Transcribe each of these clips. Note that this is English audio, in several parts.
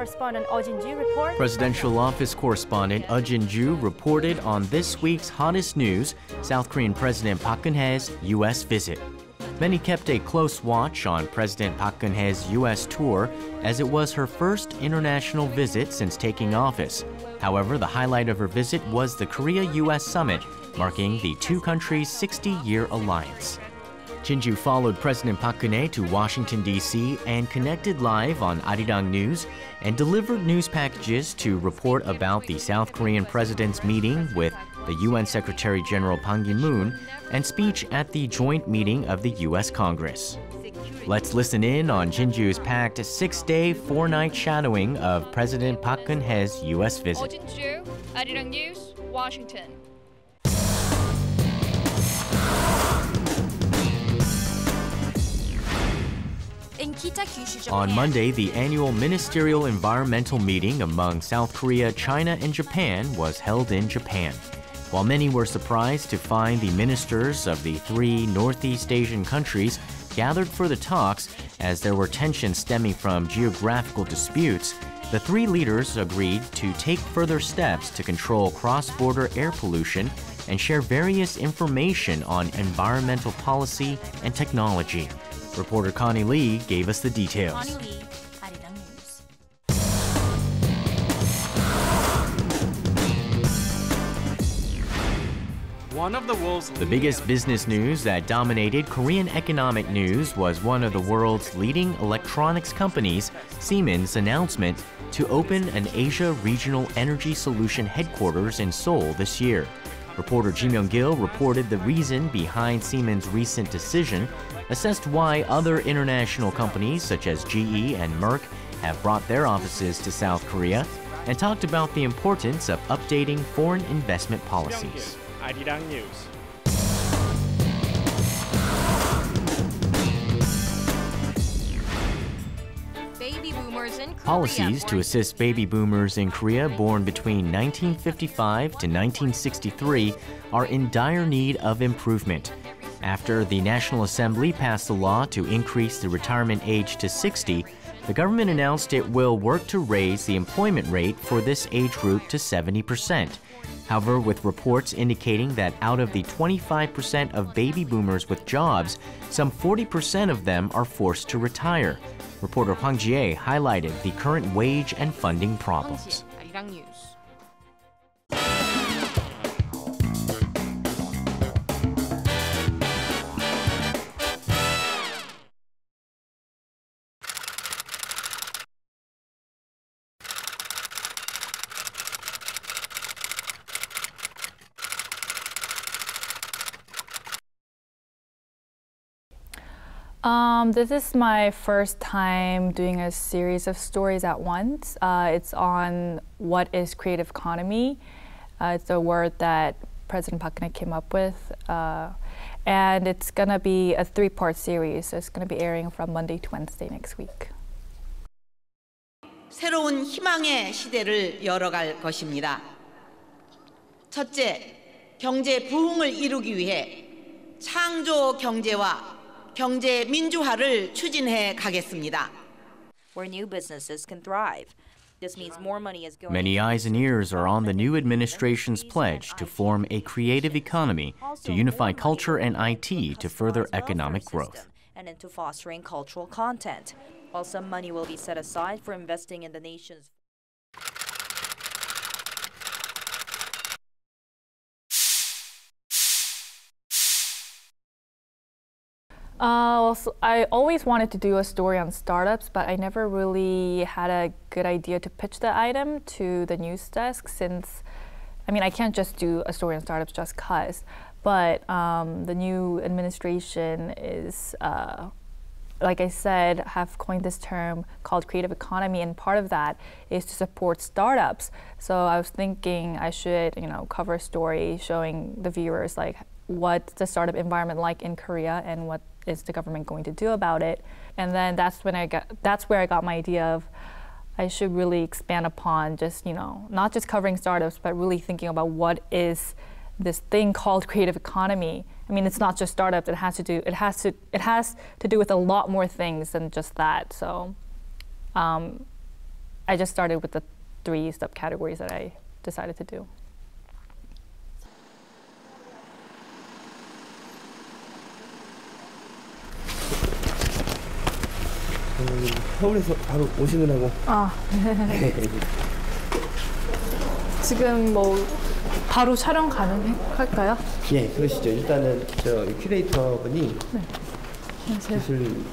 Correspondent Eoh Jin-joo reports. Presidential Office Correspondent Eoh Jin-joo reported on this week's hottest news, South Korean President Park Geun-hye's U.S. visit. Many kept a close watch on President Park Geun-hye's U.S. tour, as it was her first international visit since taking office. However, the highlight of her visit was the Korea-U.S. summit, marking the two countries' 60-year alliance. Jin-joo followed President Park Geun-hye to Washington, D.C. and connected live on Arirang News and delivered news packages to report about the South Korean president's meeting with the UN Secretary General Ban Ki-moon and speech at the joint meeting of the U.S. Congress. Let's listen in on Jin-joo's packed 6-day, 4-night shadowing of President Park Geun-hye's U.S. visit. Eoh Jin-joo, Arirang News, Washington. On Monday, the annual ministerial environmental meeting among South Korea, China, and Japan was held in Japan. While many were surprised to find the ministers of the three Northeast Asian countries gathered for the talks, as there were tensions stemming from geographical disputes, the three leaders agreed to take further steps to control cross-border air pollution and share various information on environmental policy and technology. Reporter Connie Lee gave us the details. The biggest business news that dominated Korean economic news was one of the world's leading electronics companies, Siemens' announcement to open an Asia Regional Energy Solution headquarters in Seoul this year. Reporter Ji Myung-kil reported the reason behind Siemens' recent decision, assessed why other international companies such as GE and Merck have brought their offices to South Korea, and talked about the importance of updating foreign investment policies. Arirang News. Policies to assist baby boomers in Korea born between 1955 to 1963 are in dire need of improvement. After the National Assembly passed a law to increase the retirement age to 60, the government announced it will work to raise the employment rate for this age group to 70%. However, with reports indicating that out of the 25% of baby boomers with jobs, some 40% of them are forced to retire. Reporter Hwang Ji-ae highlighted the current wage and funding problems. This is my first time doing a series of stories at once. It's on what is creative economy. It's a word that President Park Geun-hye came up with. And it's going to be a 3-part series. So it's going to be airing from Monday to Wednesday next week. 새로운 희망의 시대를 열어갈 것입니다. 첫째, 경제 부흥을 이루기 위해 창조 경제와 경제 민주화를 추진해 가겠습니다. Where new businesses can thrive. This means more money is going. Many eyes and ears are on the new administration's pledge to form a creative economy, to unify culture and IT to further economic growth. And into fostering cultural content. While some money will be set aside for investing in the nation's So I always wanted to do a story on startups, but I never really had a good idea to pitch the item to the news desk since, I can't just do a story on startups just cause. But the new administration is, like I said, have coined this term called creative economy, and part of that is to support startups. So I was thinking I should, cover a story showing the viewers like what's the startup environment like in Korea and what is the government going to do about it. And then that's where I got my idea of I should really expand upon just, not just covering startups, but really thinking about what is this thing called creative economy. It's not just startups. It has to do with a lot more things than just that. So I just started with the 3 subcategories that I decided to do. 서울에서 바로 오시느라고. 지금 뭐 바로 촬영 가능할까요? 예, 그러시죠. 일단은 저 큐레이터분이 기술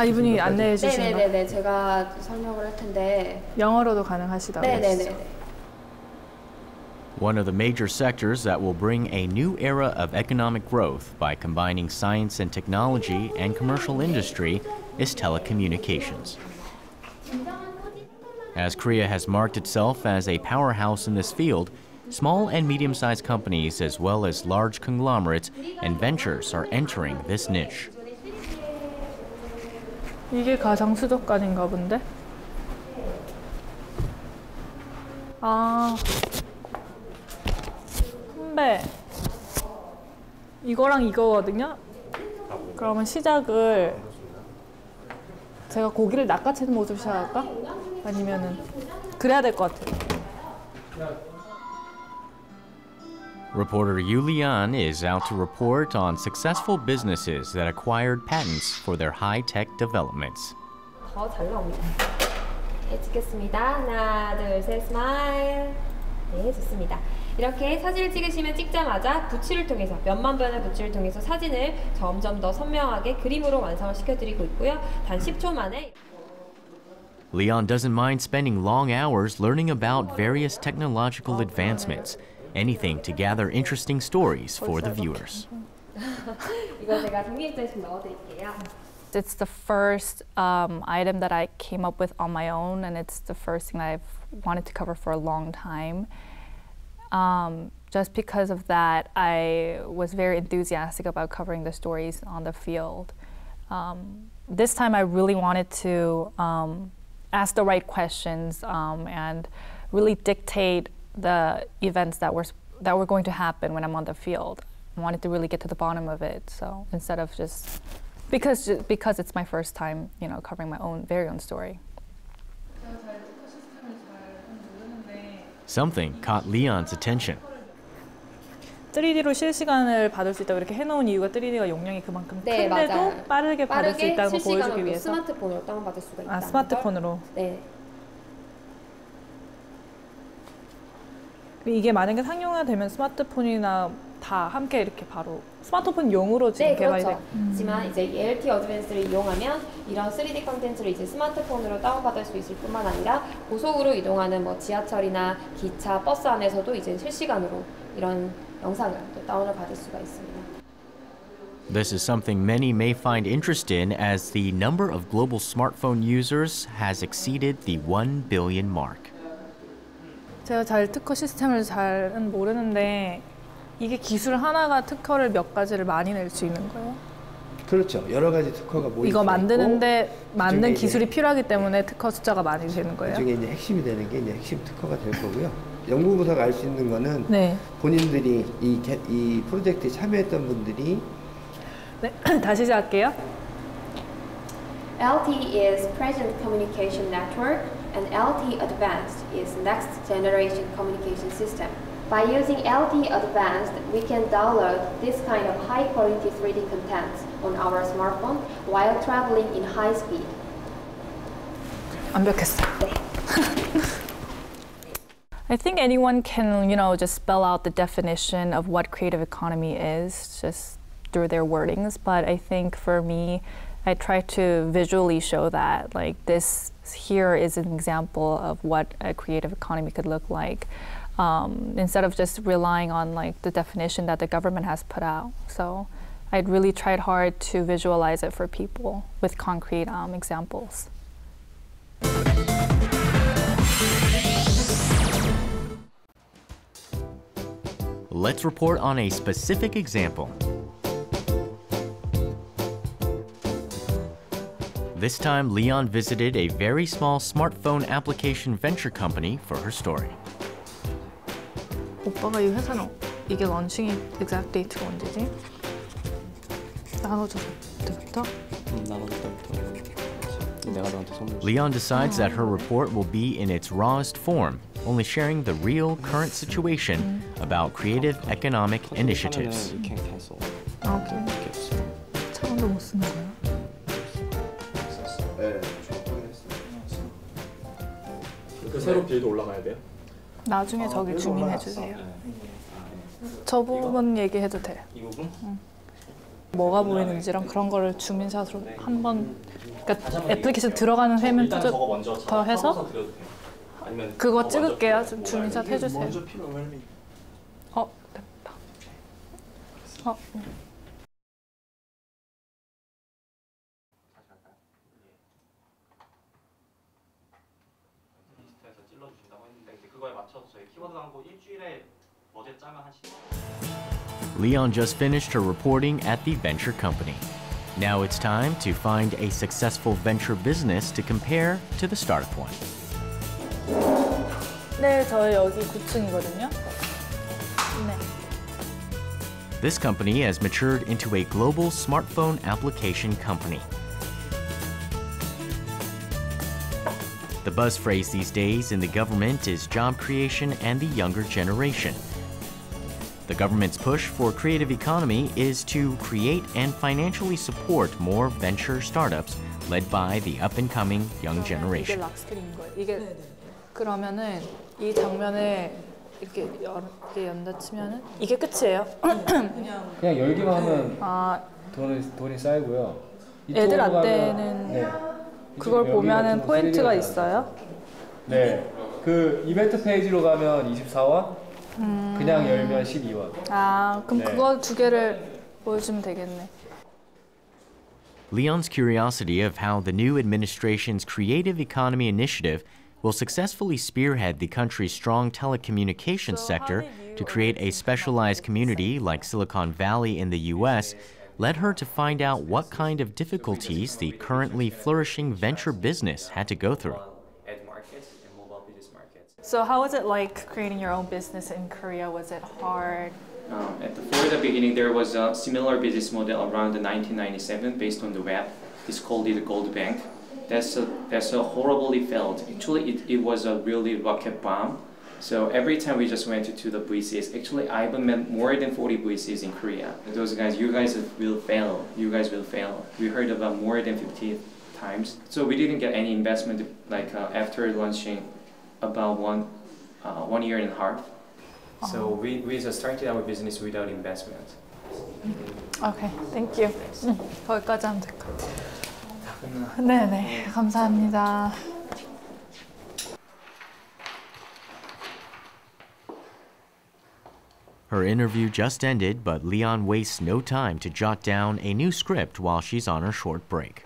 이분이 안내해 주시는 거? 네네네, 제가 설명을 할 텐데. 영어로도 가능하시다고 네네네. One of the major sectors that will bring a new era of economic growth by combining science and technology and commercial industry is telecommunications. As Korea has marked itself as a powerhouse in this field, small and medium-sized companies as well as large conglomerates and ventures are entering this niche. 이게 가상 수족관인가 본데? 선배, 이거랑 이거거든요? 그러면 시작을 제가 고기를 낚아채는 모습 시작할까? 아니면은 그래야 될 것 같아요. Reporter Yoo Lee-an is out to report on successful businesses that acquired patents for their high-tech developments. 더 잘 나옵니다. 네, 찍겠습니다. 하나, 둘, 셋, 스마일. 네, 좋습니다. 이렇게 사진을 찍으시면 찍자마자 붓질을 통해서 몇만 변의 붓질을 통해서 사진을 점점 더 선명하게 그림으로 완성을 시켜드리고 있고요. 단 10초 만에. Leon doesn't mind spending long hours learning about various technological advancements, anything to gather interesting stories for the viewers. 이거 제가 종이 입장에 좀 넣어드릴게요. It's the first item that I came up with on my own, and it's the first thing that I've wanted to cover for a long time. Just because of that, I was very enthusiastic about covering the stories on the field. This time I really wanted to ask the right questions and really dictate the events that were going to happen when I'm on the field. I wanted to really get to the bottom of it. So instead of just because it's my first time, covering my very own story. Something caught Leon's attention. 3D로 실시간을 받을 수 있다고 이렇게 해놓은 이유가 3D가 용량이 그만큼 네, 큰데도 맞아요. 빠르게 받을 수 있다는 걸 보여주기 위해서. 스마트폰으로 다운받을 수가 있다. 스마트폰으로. 네. 이게 만약에 상용화되면 스마트폰이나 다 함께 이렇게 바로 스마트폰용으로 지금 개발이 그렇죠. 하지만 이제 LT 어드밴스를 이용하면 이런 3D 컨텐츠를 이제 스마트폰으로 다운받을 수 있을 뿐만 아니라 고속으로 이동하는 뭐 지하철이나 기차, 버스 안에서도 이제 실시간으로 이런 영상을 또 다운을 받을 수가 있습니다. This is something many may find interest in as the number of global smartphone users has exceeded the 1 billion mark. 제가 잘 특허 시스템을 잘은 모르는데 이게 기술 하나가 특허를 몇 가지를 많이 낼 수 있는 거예요? 그렇죠. 여러 가지 특허가 모이고 이거 만드는데 맞는 기술이 필요하기 때문에 특허 숫자가 많이 되는 거예요? 그중에 이제 핵심이 되는 게 이제 핵심 특허가 될 거고요. 연구부서가 알 수 있는 거는 네. 본인들이 이 프로젝트에 참여했던 분들이 네, 다시 시작할게요. LTE is Present Communication Network and LTE Advanced is Next Generation Communication System. By using LTE Advanced, we can download this kind of high-quality 3D content on our smartphone while traveling in high speed. 완벽했어. 네. I think anyone can, just spell out the definition of what creative economy is just through their wordings. But I think for me, I try to visually show that. Like this here is an example of what a creative economy could look like. Instead of just relying on the definition that the government has put out. So I really tried hard to visualize it for people with concrete examples. Let's report on a specific example. This time, Leon visited a very small smartphone application venture company for her story. 오빠가 이 회사는 이게 런칭이 exact date가 언제지? 나눠줘서 때부터? 나눠줄 때부터 Leon decides that her report will be in its rawest form, only sharing the real current situation about creative economic initiatives. 창원도 못 쓰는 거야? 네, 좋긴 했어요. 새로 빌도 올라가야 돼요? 나중에 저기 주민해 주세요. 저 부분 얘기해도 돼. 이 부분? 뭐가 보이는지랑 그런 거를 주민샷으로 한번, 그러니까 애플리케이션 들어가는 화면 더 해서 그거 찍을게요. 좀 주민샷 해주세요. 됐다. Leon just finished her reporting at the venture company. Now it's time to find a successful venture business to compare to the startup one. 네, 저 여기 9층이거든요. 네. This company has matured into a global smartphone application company. The buzz phrase these days in the government is job creation and the younger generation. The government's push for creative economy is to create and financially support more venture startups led by the up-and-coming young 이게 generation. 락스크린인 거예요. 이게 그러면은 이 장면을 이렇게 연다 치면은 이게 끝이에요. 그냥 열기만 하면 돈이 쌓이고요. 애들 안 때는 그걸 보면은 포인트가 있어요? 네, 그 이벤트 페이지로 가면 24원, 그냥 열면 12원. 그럼 네. 그거 두 개를 보여주면 되겠네. Leon's curiosity of how the new administration's creative economy initiative will successfully spearhead the country's strong telecommunications sector to create a specialized community like Silicon Valley in the U.S. led her to find out what kind of difficulties the currently flourishing venture business had to go through. So how was it like creating your own business in Korea? Was it hard? For the beginning, there was a similar business model around 1997 based on the web. It's called the Gold Bank. That's a horribly failed. Actually, it was a really rocket bomb. So every time we just went to the VCs, actually I've met more than 40 VCs in Korea. Those guys, you guys will fail. You guys will fail. We heard about more than 50 times. So we didn't get any investment after launching about 1 year and a half. So we just started our business without investment. Okay, thank you. 거기까지 하면 될 것 같아요. 네네, 감사합니다. Her interview just ended, but Leon wastes no time to jot down a new script while she's on her short break.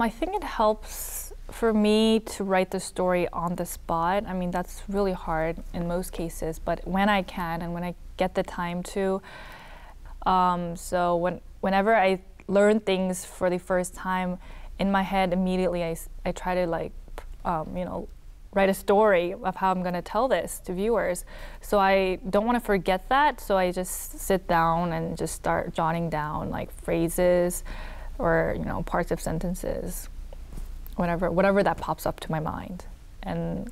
I think it helps for me to write the story on the spot. I mean, that's really hard in most cases, but when I can and when I get the time to, so whenever I learn things for the first time, in my head immediately I try to write a story of how I'm going to tell this to viewers. So I don't want to forget that, so I just sit down and just start jotting down like phrases or parts of sentences, whatever that pops up to my mind. And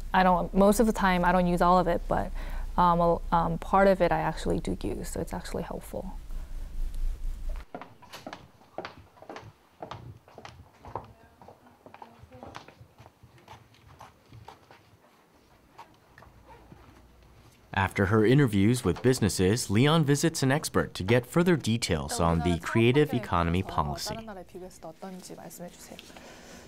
most of the time I don't use all of it, but part of it I actually do use, so it's actually helpful. After her interviews with businesses, Leon visits an expert to get further details on the creative economy policy. 다른 나라에 비교했을 때 어떤지 말씀해 주세요.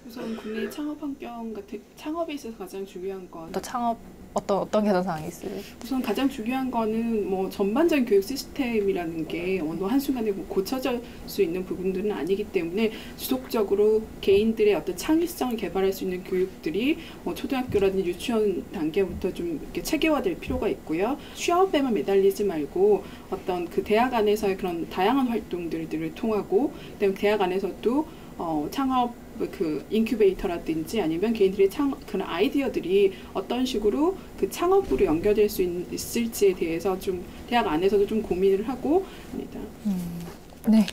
우선 국내 창업 환경 같은 창업에 있어서 가장 중요한 건 또 창업 어떤 개선 사항이 있어요? 우선 가장 중요한 거는 뭐 전반적인 교육 시스템이라는 게 어느 한순간에 고쳐질 수 있는 부분들은 아니기 때문에 지속적으로 개인들의 어떤 창의성을 개발할 수 있는 교육들이 뭐 초등학교라든지 유치원 단계부터 좀 이렇게 체계화될 필요가 있고요. 취업에만 매달리지 말고 어떤 그 대학 안에서의 그런 다양한 활동들을 통하고 그다음에 대학 안에서도 창업 그 인큐베이터라든지 아니면 개인들의 그런 아이디어들이 어떤 식으로 그 창업으로 연결될 수 있을지에 대해서 좀 대학 안에서도 좀 고민을 하고 합니다. 네,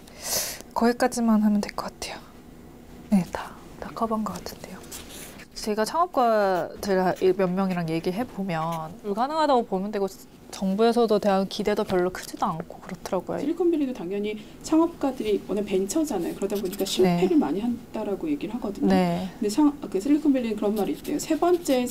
거기까지만 하면 될 것 같아요. 네, 다 커버한 것 같은데요. 제가 창업가들 몇 명이랑 얘기해 보면 불가능하다고 보면 되고 정부에서도 대한 기대도 별로 크지도 않고 그렇더라고요. 실리콘밸리도 당연히 창업가들이 워낙 벤처잖아요. 그러다 보니까 실패를 많이 한다라고 얘기를 하거든요. 네. 근데 그 실리콘밸리는 그런 말이 있대요. 세 번째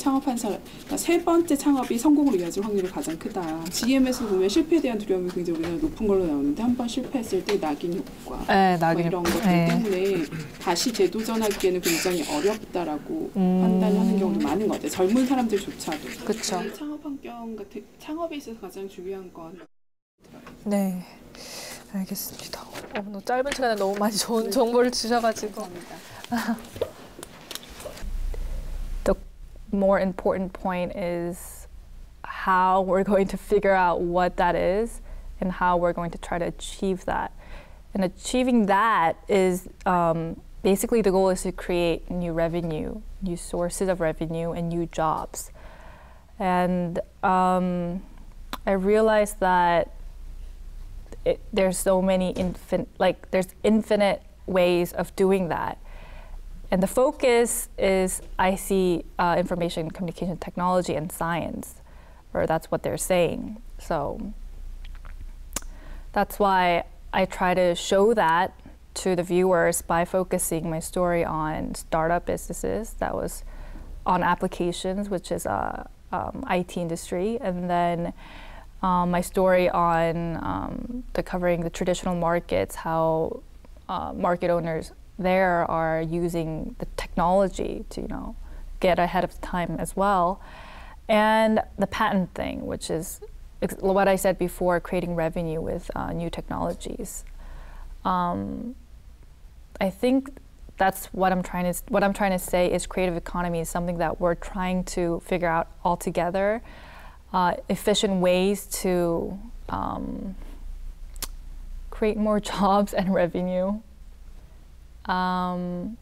창업이 성공으로 이어질 확률이 가장 크다. GM에서 보면 실패에 대한 두려움이 굉장히 우리나라 높은 걸로 나오는데 한 번 실패했을 때 낙인 효과, 낙인 이런 것들 때문에 다시 재도전하기에는 굉장히 어렵다라고 판단하는 경우도 많은 것 같아요. 젊은 사람들조차도. 그렇죠. 창업 환경 같은 창업에 있어서 가장 중요한 건. 네, 알겠습니다. 너무 짧은 시간에 너무 많이 좋은 정보를 주셔가지고. The more important point is how we're going to figure out what that is and how we're going to try to achieve that. And achieving that is basically the goal is to create new revenue, new sources of revenue, and new jobs. And I realized that there's so many there's infinite ways of doing that. And the focus is, I see information communication technology and science, or that's what they're saying. So that's why I try to show that to the viewers by focusing my story on startup businesses, that was on applications, which is IT industry, and then my story on covering the traditional markets, how market owners there are using the technology to get ahead of time as well, and the patent thing, which is what I said before, creating revenue with new technologies. I think that's what I'm trying to say is creative economy is something that we're trying to figure out all together, efficient ways to create more jobs and revenue. Right.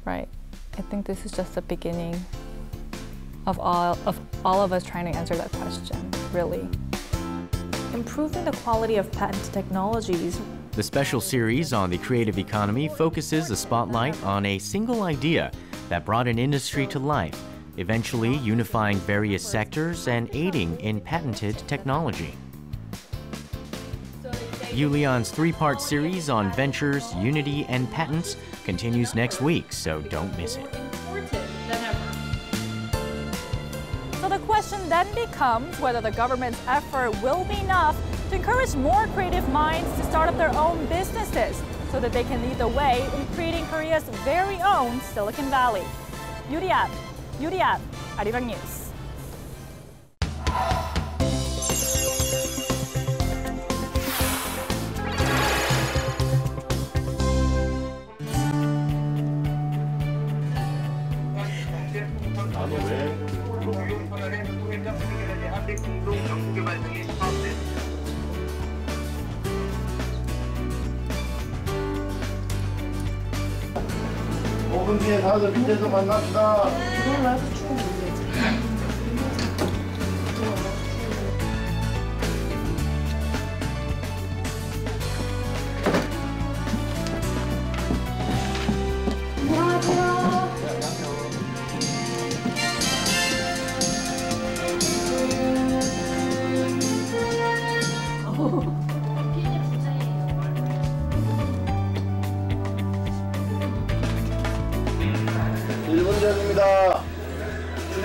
I think this is just the beginning of all of us trying to answer that question, really. Improving the quality of patent technologies. The special series on the creative economy focuses the spotlight on a single idea that brought an industry to life, eventually unifying various sectors and aiding in patented technology. Yulian's three-part series on ventures, unity, and patents continues next week, so don't miss it. So the question then becomes whether the government's effort will be enough to encourage more creative minds to start up their own businesses so that they can lead the way in creating Korea's very own Silicon Valley. Ep, Arirang News. 뒤에 다들 밑에서 만납시다.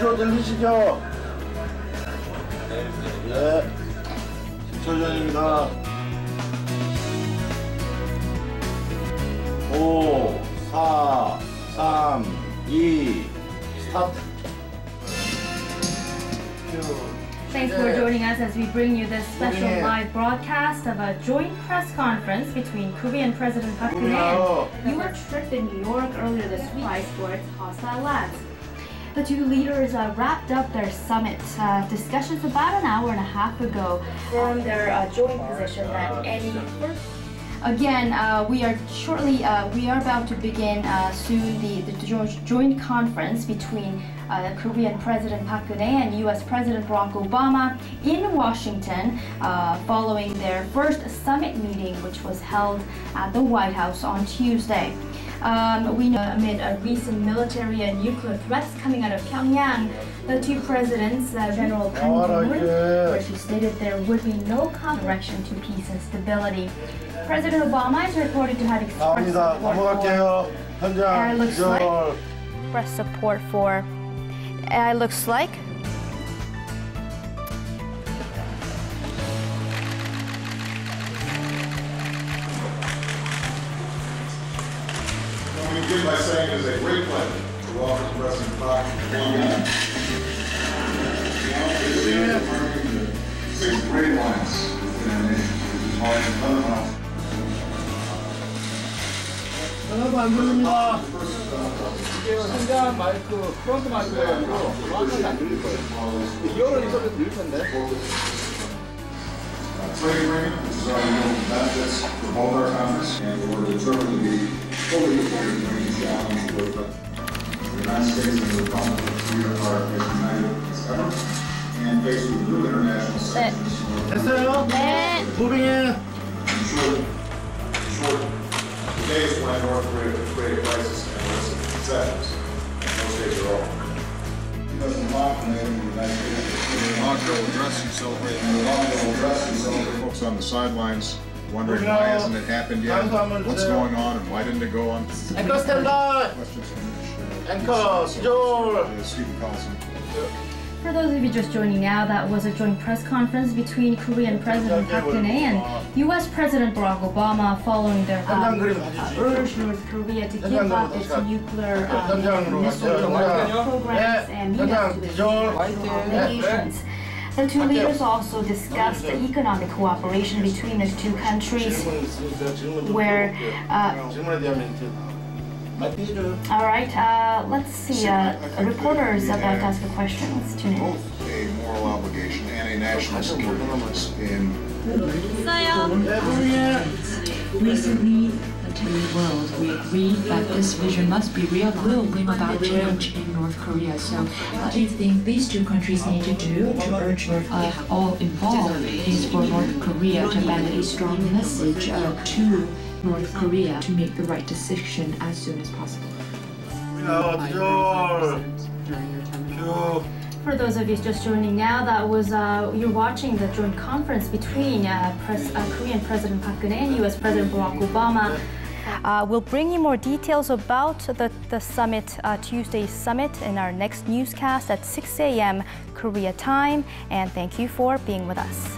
주소 들리시죠? 네. 10초 전입니다. 5, 4, 3, 2, 스타트. Thanks for joining us as we bring you this special live broadcast of a joint press conference between Korean President Park Geun-hye and U.S. trip in New York earlier this week towards hostile lands. The two leaders wrapped up their summit discussions about an hour and a half ago on their joint position that any Again, we are about to begin soon the joint conference between Korean President Park Geun-hye and U.S. President Barack Obama in Washington, following their first summit meeting, which was held at the White House on Tuesday. We know amid recent military and nuclear threats coming out of Pyongyang, the two presidents, General Kan, where she stated there would be no direction to peace and stability. President Obama is reported to have expressed support for it looks like Let me begin by saying it is a great pleasure to welcome President Park Geun-hye. The 6th grade alliance within our nation, which is marking another milestone. 전화도 안 들립니다. 이게 현장 마이크, 프론트 마이크가 아니고 정확하게 안 들릴 거예요. 이어를 있어도 들릴 텐데. Trade agreement, which is our real benefits for both our countries, and we're determined to be fully prepared to meet the challenge with the United States and the Republic of Korea are as united as ever, and faced with new international sanctions. 됐어요? 네. Moving in. Today is when North Korea could create a crisis and illicit concessions. Those days are over. President Biden made the United States inaugural address and celebrate folks on the sidelines wondering why hasn't it happened yet, what's going on, and why didn't it go on. Anchor stand by. Questions from Anchor, Joel. Stephen Collison. For those of you just joining now, that was a joint press conference between Korean President Park Geun-hye and U.S. President Barack Obama following their urge North Korea to give up its nuclear missile programs and means to nations. The two leaders also discussed the economic cooperation between the two countries, where all right, let's see. A reporter is about to ask a question. Let's tune in. A moral obligation and a national security interest in. Recently, the TV world, we agreed that this vision must be realized. Will bring about change in North Korea. So, what do you think these two countries need to do to urge all involved is for North Korea to send a strong message to North Korea to make the right decision as soon as possible? For those of you just joining now, that was you're watching the joint conference between Korean President Park Geun-hye and U.S. President Barack Obama. We'll bring you more details about the summit, Tuesday's summit, in our next newscast at 6 a.m. Korea time. And thank you for being with us.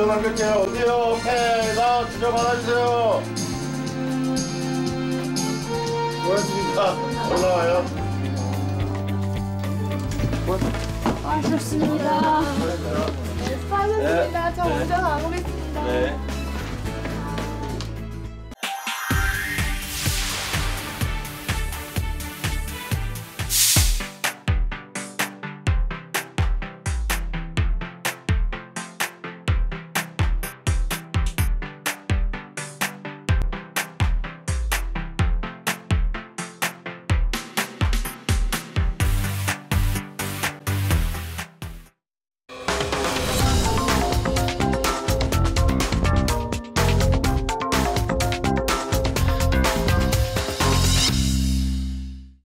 남길게요. 어디요? 패가 지정 받아주세요. 고맙습니다. 올라와요. 아, 좋습니다. 네, 수고하셨습니다. 저 운전 안 오겠습니다. 네.